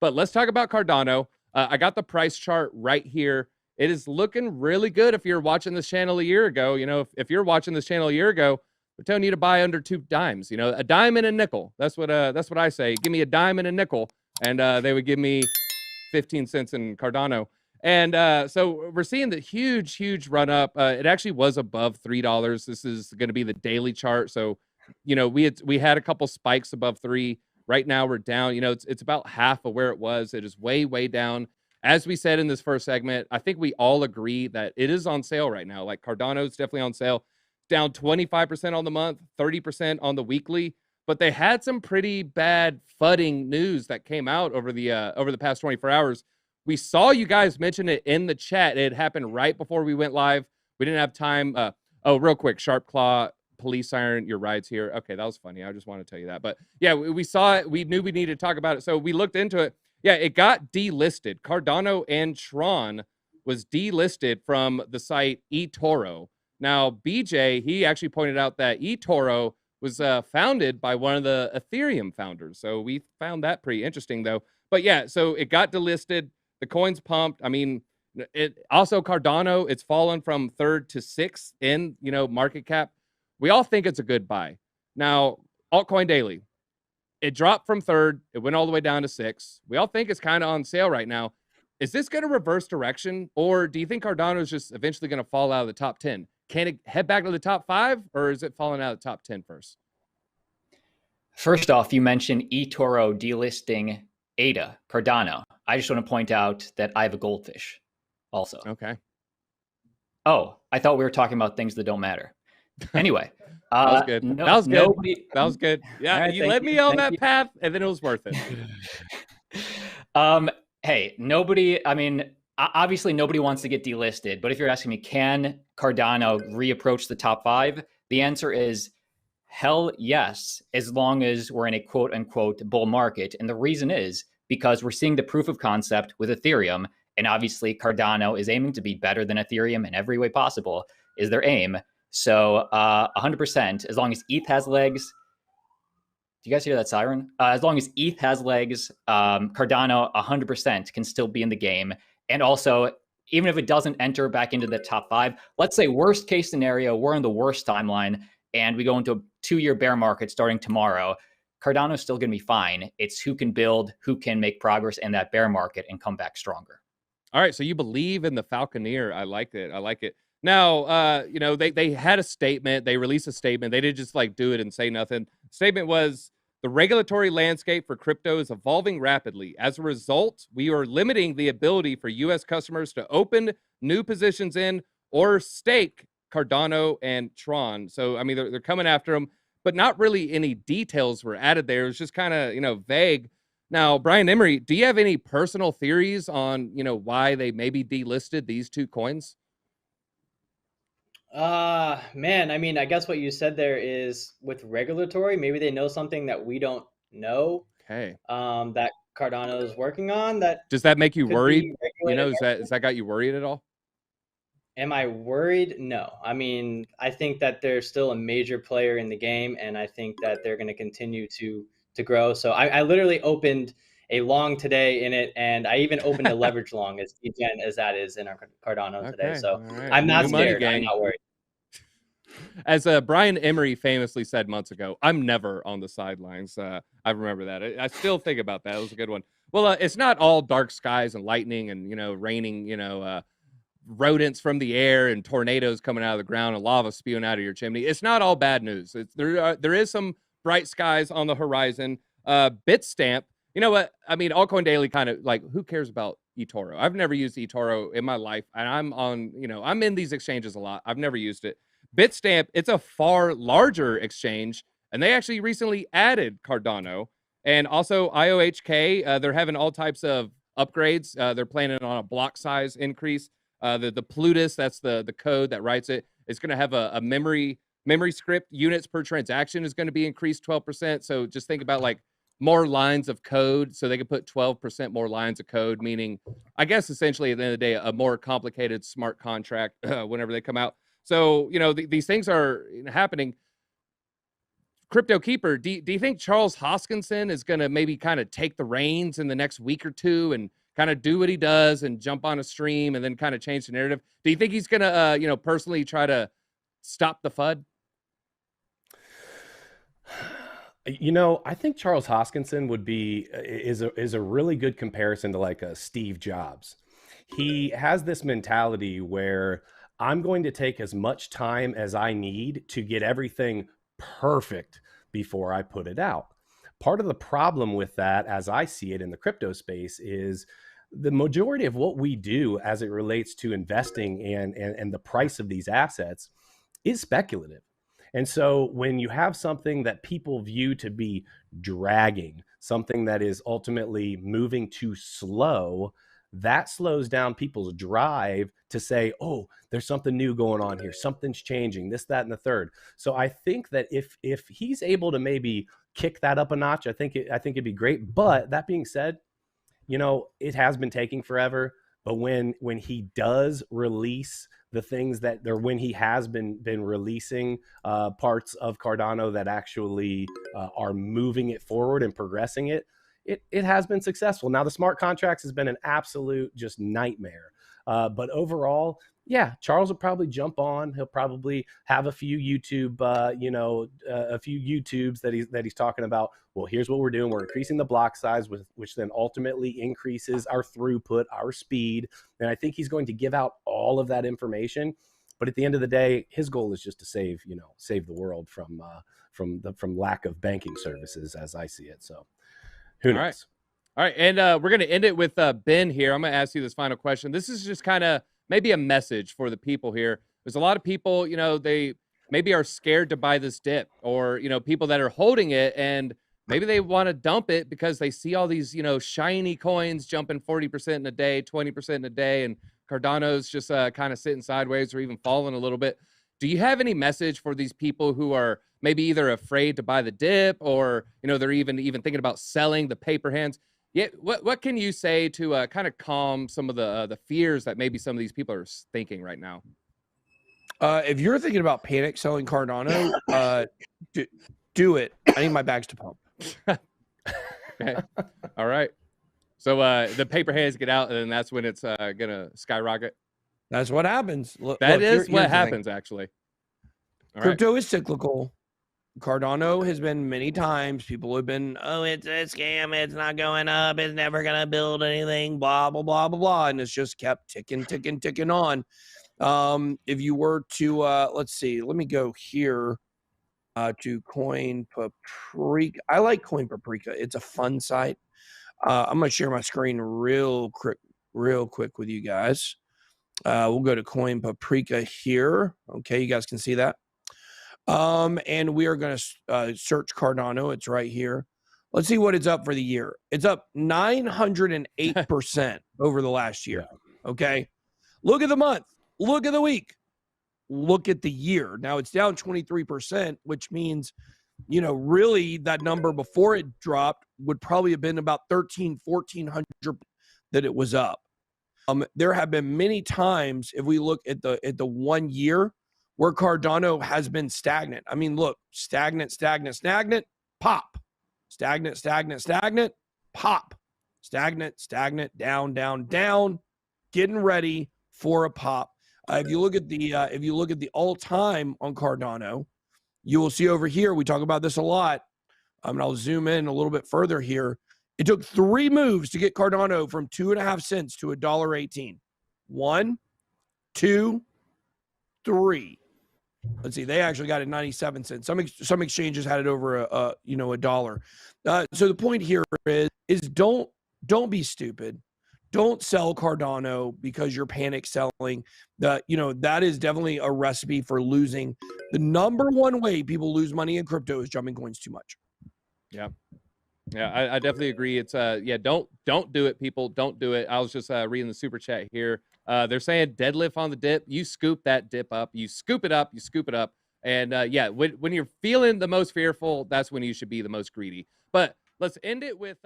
But let's talk about Cardano. I got the price chart right here. It is looking really good. If you're watching this channel a year ago, you know, if you're watching this channel a year ago, we're telling you to buy under 2 dimes. You know, a dime and a nickel. That's what I say. Give me a dime and a nickel, and they would give me 15 cents in Cardano. And so we're seeing the huge run up. It actually was above $3. This is going to be the daily chart. So, you know, we had a couple spikes above 3. Right now we're down. You know, it's about half of where it was. It is way down. As we said in this first segment, I think we all agree that it is on sale right now. Like Cardano is definitely on sale. Down 25% on the month, 30% on the weekly. But they had some pretty bad fudding news that came out over the past 24 hours. We saw you guys mention it in the chat. It happened right before we went live. We didn't have time. Oh, real quick, Sharp Claw, Police Siren, your ride's here. Okay, that was funny. I just want to tell you that. But yeah, we saw it. We knew we needed to talk about it. So we looked into it. Yeah, it got delisted. Cardano and Tron was delisted from the site eToro. Now, BJ, he actually pointed out that eToro was founded by one of the Ethereum founders. So we found that pretty interesting, though. But yeah, so it got delisted. The coin's pumped. I mean, it also Cardano, it's fallen from 3rd to 6th in, you know, market cap. We all think it's a good buy. Now, altcoin daily, it dropped from 3rd. It went all the way down to 6th. We all think it's kind of on sale right now. Is this going to reverse direction, or do you think Cardano is just eventually going to fall out of the top 10? Can it head back to the top 5, or is it falling out of the top 10 first? First off, you mentioned eToro delisting ADA, Cardano. I just want to point out that I have a goldfish also. Okay. Oh, I thought we were talking about things that don't matter. Anyway. That was good. No, that was good. Nobody... That was good. Yeah, right, you led me on that path, and then it was worth it. Hey, nobody, I mean, obviously nobody wants to get delisted, but if you're asking me, can Cardano reapproach the top 5? The answer is hell yes, as long as we're in a quote unquote bull market. And the reason is because we're seeing the proof of concept with Ethereum, and obviously Cardano is aiming to be better than Ethereum in every way possible, is their aim. So 100%, as long as ETH has legs. Do you guys hear that siren? As long as ETH has legs, Cardano 100% can still be in the game. And also, even if it doesn't enter back into the top 5, let's say worst case scenario, we're in the worst timeline and we go into a 2-year bear market starting tomorrow. Cardano is still going to be fine. It's who can build, who can make progress in that bear market and come back stronger. All right, so you believe in the Falconeer. I like it. I like it. Now, you know, they had a statement. They released a statement. They didn't just like do it and say nothing. Statement was, the regulatory landscape for crypto is evolving rapidly. As a result, we are limiting the ability for U.S. customers to open new positions in or stake Cardano and Tron. So, I mean, they're coming after them, but not really any details were added there. It's just kind of, you know, vague. Now, Brian Emery, do you have any personal theories on, you know, why they maybe delisted these 2 coins? Man, I mean, I guess what you said there is with regulatory, maybe they know something that we don't know. Okay. That Cardano is working on. That does that make you worried? You know, has that got you worried at all? Am I worried? No. I mean, I think that they're still a major player in the game, and I think that they're going to continue to grow. So I literally opened a long today in it, and I even opened a leverage long as degen as that is in our Cardano today. So right. I'm not scared. I'm not worried. As Brian Emery famously said months ago, I'm never on the sidelines. I remember that. I still think about that. It was a good one. Well, it's not all dark skies and lightning and, you know, raining, you know, rodents from the air and tornadoes coming out of the ground and lava spewing out of your chimney. It's not all bad news. There is some bright skies on the horizon. Bitstamp, you know what? I mean, Altcoin Daily kind of like, who cares about eToro? I've never used eToro in my life, and I'm on, you know, I'm in these exchanges a lot. I've never used it. Bitstamp, it's a far larger exchange, and they actually recently added Cardano and also IOHK. They're having all types of upgrades. They're planning on a block size increase. The Plutus, that's the code that writes it. It's going to have a memory script. Units per transaction is going to be increased 12%. So just think about like more lines of code. So they can put 12% more lines of code, meaning, I guess, essentially at the end of the day, a more complicated smart contract whenever they come out. So, you know, these things are happening. Crypto Keeper, do you think Charles Hoskinson is going to maybe kind of take the reins in the next week or two and kind of do what he does and jump on a stream and then kind of change the narrative? Do you think he's going to, you know, personally try to stop the FUD? You know, I think Charles Hoskinson is a really good comparison to like a Steve Jobs. He has this mentality where I'm going to take as much time as I need to get everything perfect before I put it out. Part of the problem with that, as I see it in the crypto space, is the majority of what we do as it relates to investing and the price of these assets is speculative. And so when you have something that people view to be dragging, something that is ultimately moving too slow, that slows down people's drive to say, oh, there's something new going on here. Something's changing, this, that, and the third. So I think that if he's able to maybe kick that up a notch, I think it'd be great. But that being said, you know, it has been taking forever. But when he does release the things that, or when he has been releasing parts of Cardano that actually are moving it forward and progressing it, it has been successful. Now, the smart contracts has been an absolute just nightmare. But overall, yeah, Charles will probably jump on. He'll probably have a few YouTube, a few YouTubes that he's talking about. Well, here's what we're doing. We're increasing the block size, which then ultimately increases our throughput, our speed. And I think he's going to give out all of that information. But at the end of the day, his goal is just to save the world from lack of banking services, as I see it. So who knows? All right. And we're going to end it with Ben here. I'm going to ask you this final question. This is just kind of maybe a message for the people here. There's a lot of people, you know, they maybe are scared to buy this dip, or, you know, people that are holding it and maybe they want to dump it because they see all these, you know, shiny coins jumping 40% in a day, 20% in a day, and Cardano's just kind of sitting sideways or even falling a little bit. Do you have any message for these people who are maybe either afraid to buy the dip, or, you know, they're even thinking about selling the paper hands? Yeah, what can you say to kind of calm some of the fears that maybe some of these people are thinking right now? If you're thinking about panic selling Cardano, do it. I need my bags to pump. Okay. All right. So the paper hands get out, and then that's when it's gonna skyrocket. That's what happens. That is what happens, actually. All Crypto is cyclical. Cardano has been many times. People have been, oh, it's a scam. It's not going up. It's never going to build anything, blah, blah, blah, blah, blah. And it's just kept ticking on. If you were to, let's see, let me go here to Coin Paprika. I like Coin Paprika. It's a fun site. I'm going to share my screen real quick with you guys. We'll go to Coin Paprika here. Okay, you guys can see that. And we are going to search Cardano. It's right here. Let's see what it's up for the year. It's up 908% over the last year. Okay. Look at the month. Look at the week. Look at the year. Now it's down 23%, which means, you know, really that number before it dropped would probably have been about 1,400 that it was up. There have been many times, if we look at the 1 year, where Cardano has been stagnant. I mean, look, stagnant, pop. Stagnant, pop. Stagnant, down, getting ready for a pop. If you look at the all-time on Cardano, you will see over here, we talk about this a lot. And I'll zoom in a little bit further here. It took 3 moves to get Cardano from 2.5 cents to $1.18. 1, 2, 3. Let's see, they actually got it 97 cents. Some exchanges had it over a dollar. So the point here is don't be stupid. Don't sell Cardano because you're panic selling. That is definitely a recipe for losing. The number one way people lose money in crypto is jumping coins too much. Yeah. I definitely agree. It's don't do it, people. Don't do it. I was just reading the super chat here. They're saying deadlift on the dip. You scoop that dip up. You scoop it up. And when you're feeling the most fearful, that's when you should be the most greedy. But let's end it with